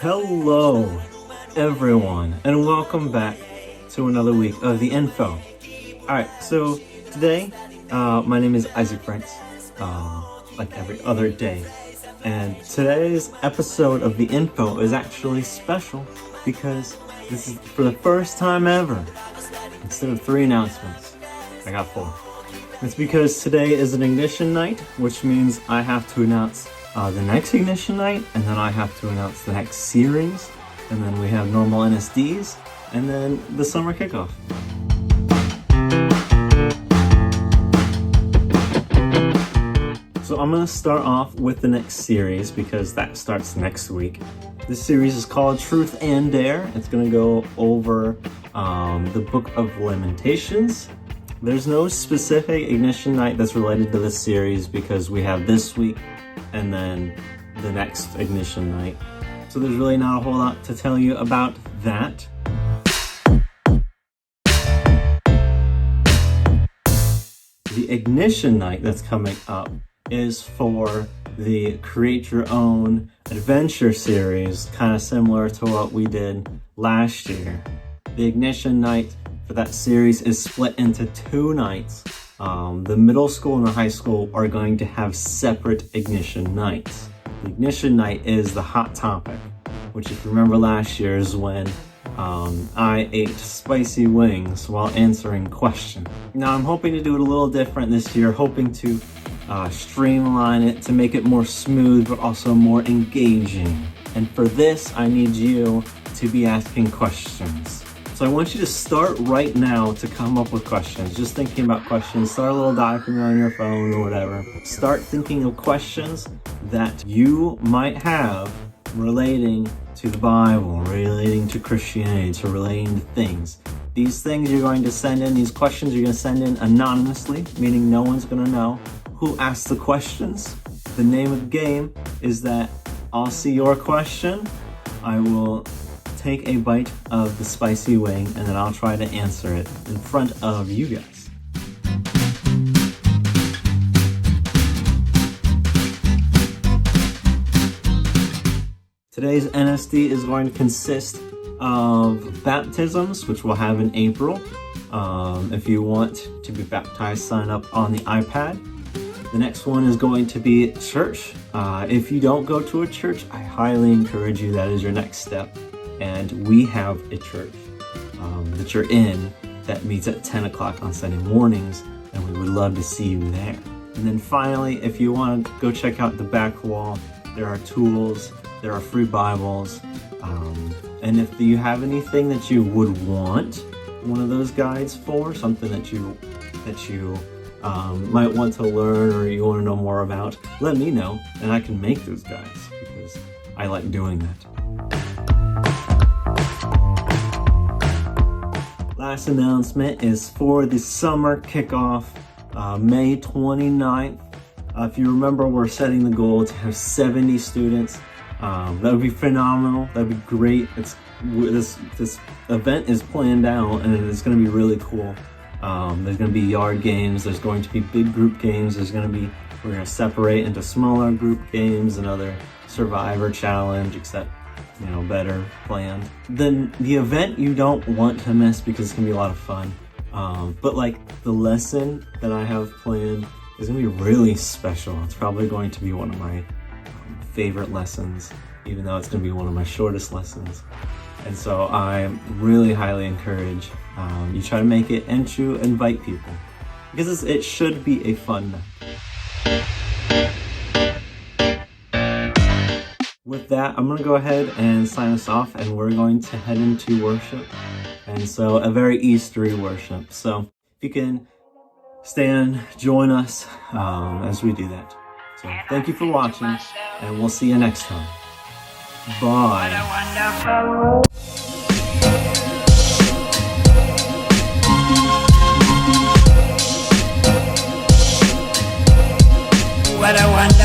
Hello, everyone, and welcome back to another week of The Info. Alright, so today, my name is Isaac Franks, like every other day. And today's episode of The Info is actually special because this is for the first time ever. Instead of 3 announcements, I got 4. It's because today is an ignition night, which means I have to announce the next ignition night, and then I have to announce the next series, and then we have normal NSDs, and then the summer kickoff. So I'm going to start off with the next series because that starts next week. This series is called Truth and Dare. It's going to go over the Book of Lamentations. There's no specific ignition night that's related to this series because we have this week and then the next ignition night. So there's really not a whole lot to tell you about that. The ignition night that's coming up is for the Create Your Own Adventure series, kind of similar to what we did last year. The ignition night for that series is split into 2 nights. The middle school and the high school are going to have separate ignition nights. The ignition night is the hot topic, which if you remember last year is when I ate spicy wings while answering questions. Now I'm hoping to do it a little different this year, hoping to streamline it to make it more smooth but also more engaging. And for this, I need you to be asking questions. So I want you to start right now to come up with questions. Just thinking about questions. Start a little document on your phone or whatever. Start thinking of questions that you might have relating to the Bible, relating to Christianity, to relating to things. These things you're going to send in, these questions you're going to send in anonymously, meaning no one's going to know who asked the questions. The name of the game is that I'll see your question, I will take a bite of the spicy wing, and then I'll try to answer it in front of you guys. Today's NSD is going to consist of baptisms, which we'll have in April. If you want to be baptized, sign up on the iPad. The next one is going to be church. If you don't go to a church, I highly encourage you, that is your next step. And we have a church that you're in that meets at 10 o'clock on Sunday mornings, and we would love to see you there. And then finally, if you want to go check out the back wall, there are tools, there are free Bibles, and if you have anything that you would want one of those guides for, something that you might want to learn or you want to know more about, let me know and I can make those guides because I like doing that. Last announcement is for the summer kickoff, May 29th. If you remember, we're setting the goal to have 70 students. That would be phenomenal. That'd be great. This event is planned out and it's going to be really cool. There's going to be yard games. There's going to be big group games. We're going to separate into smaller group games, another survivor challenge, except better planned. Then the event you don't want to miss because it's gonna be a lot of fun. But like the lesson that I have planned is gonna be really special. It's probably going to be one of my favorite lessons, even though it's gonna be one of my shortest lessons. And so I really highly encourage you try to make it and to invite people because it should be a fun night. With that, I'm going to go ahead and sign us off, and we're going to head into worship. And so a very Eastery worship. So if you can stand, join us as we do that. So thank you for watching, and we'll see you next time. Bye. What a wonderful